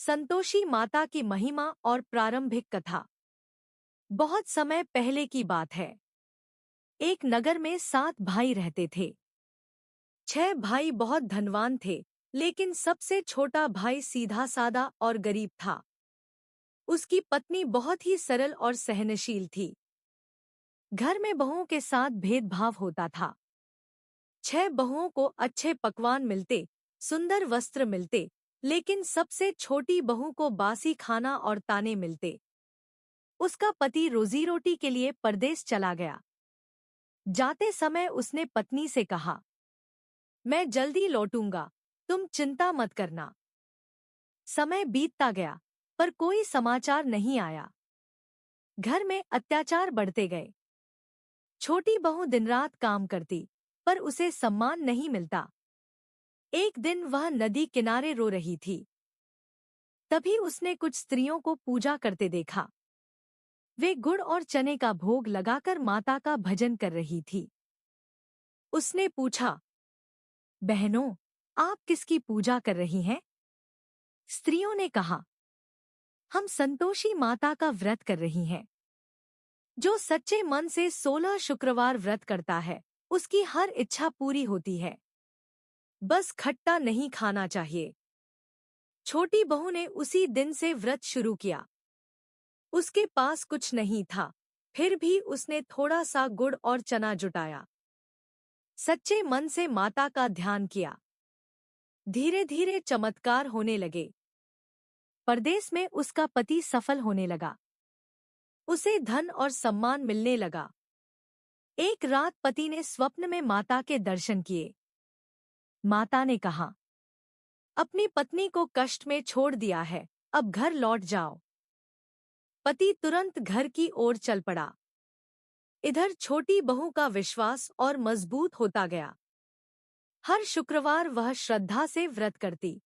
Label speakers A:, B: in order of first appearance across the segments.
A: संतोषी माता की महिमा और प्रारंभिक कथा। बहुत समय पहले की बात है। एक नगर में 7 भाई रहते थे। 6 भाई बहुत धनवान थे, लेकिन सबसे छोटा भाई सीधा सादा और गरीब था। उसकी पत्नी बहुत ही सरल और सहनशील थी। घर में बहुओं के साथ भेदभाव होता था। 6 बहुओं को अच्छे पकवान मिलते, सुंदर वस्त्र मिलते, लेकिन सबसे छोटी बहू को बासी खाना और ताने मिलते। उसका पति रोजी रोटी के लिए परदेश चला गया। जाते समय उसने पत्नी से कहा, मैं जल्दी लौटूंगा, तुम चिंता मत करना। समय बीतता गया, पर कोई समाचार नहीं आया। घर में अत्याचार बढ़ते गए। छोटी बहू दिन रात काम करती, पर उसे सम्मान नहीं मिलता। एक दिन वह नदी किनारे रो रही थी। तभी उसने कुछ स्त्रियों को पूजा करते देखा। वे गुड़ और चने का भोग लगाकर माता का भजन कर रही थी। उसने पूछा, बहनों, आप किसकी पूजा कर रही हैं? स्त्रियों ने कहा, हम संतोषी माता का व्रत कर रही हैं। जो सच्चे मन से 16 शुक्रवार व्रत करता है, उसकी हर इच्छा पूरी होती है। बस खट्टा नहीं खाना चाहिए। छोटी बहू ने उसी दिन से व्रत शुरू किया। उसके पास कुछ नहीं था, फिर भी उसने थोड़ा सा गुड़ और चना जुटाया। सच्चे मन से माता का ध्यान किया। धीरे धीरे चमत्कार होने लगे। परदेश में उसका पति सफल होने लगा। उसे धन और सम्मान मिलने लगा। एक रात पति ने स्वप्न में माता के दर्शन किए। माता ने कहा, अपनी पत्नी को कष्ट में छोड़ दिया है, अब घर लौट जाओ। पति तुरंत घर की ओर चल पड़ा। इधर छोटी बहू का विश्वास और मजबूत होता गया। हर शुक्रवार वह श्रद्धा से व्रत करती।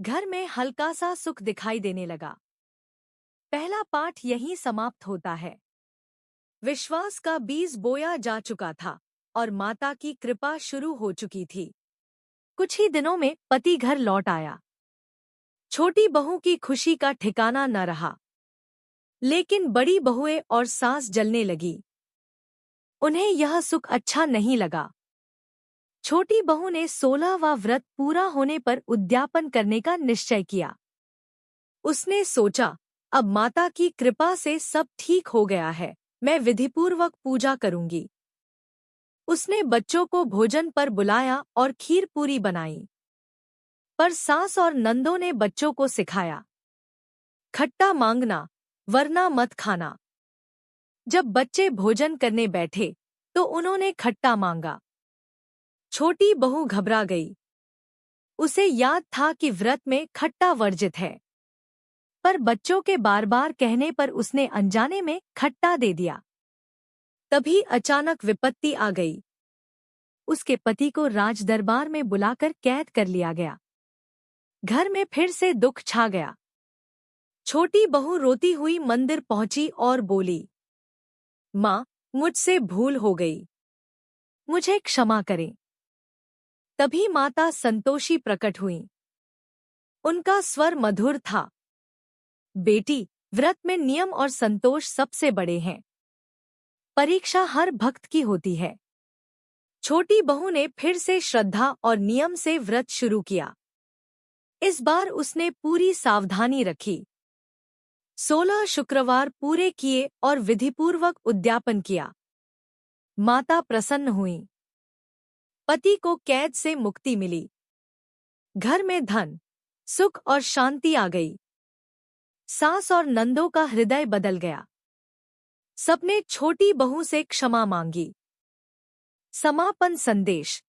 A: घर में हल्का सा सुख दिखाई देने लगा। पहला पाठ यहीं समाप्त होता है। विश्वास का बीज बोया जा चुका था और माता की कृपा शुरू हो चुकी थी। कुछ ही दिनों में पति घर लौट आया। छोटी बहू की खुशी का ठिकाना न रहा, लेकिन बड़ी बहुएं और सास जलने लगी। उन्हें यह सुख अच्छा नहीं लगा। छोटी बहू ने 16वां व्रत पूरा होने पर उद्यापन करने का निश्चय किया। उसने सोचा, अब माता की कृपा से सब ठीक हो गया है, मैं विधिपूर्वक पूजा करूंगी। उसने बच्चों को भोजन पर बुलाया और खीर पूरी बनाई। पर सास और नंदों ने बच्चों को सिखाया, खट्टा मांगना, वरना मत खाना। जब बच्चे भोजन करने बैठे, तो उन्होंने खट्टा मांगा। छोटी बहू घबरा गई। उसे याद था कि व्रत में खट्टा वर्जित है। पर बच्चों के बार बार कहने पर उसने अनजाने में खट्टा दे दिया। तभी अचानक विपत्ति आ गई। उसके पति को राजदरबार में बुलाकर कैद कर लिया गया। घर में फिर से दुख छा गया। छोटी बहू रोती हुई मंदिर पहुंची और बोली, माँ, मुझसे भूल हो गई, मुझे क्षमा करें। तभी माता संतोषी प्रकट हुई। उनका स्वर मधुर था, बेटी, व्रत में नियम और संतोष सबसे बड़े हैं। परीक्षा हर भक्त की होती है। छोटी बहू ने फिर से श्रद्धा और नियम से व्रत शुरू किया। इस बार उसने पूरी सावधानी रखी। 16 शुक्रवार पूरे किए और विधिपूर्वक उद्यापन किया। माता प्रसन्न हुई। पति को कैद से मुक्ति मिली। घर में धन, सुख और शांति आ गई। सास और नंदों का हृदय बदल गया। सबने छोटी बहू से क्षमा मांगी। समापन संदेश।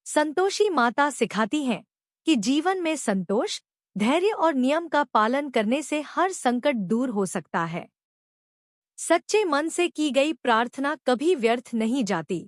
A: संतोषी माता सिखाती हैं कि जीवन में संतोष, धैर्य और नियम का पालन करने से हर संकट दूर हो सकता है। सच्चे मन से की गई प्रार्थना कभी व्यर्थ नहीं जाती।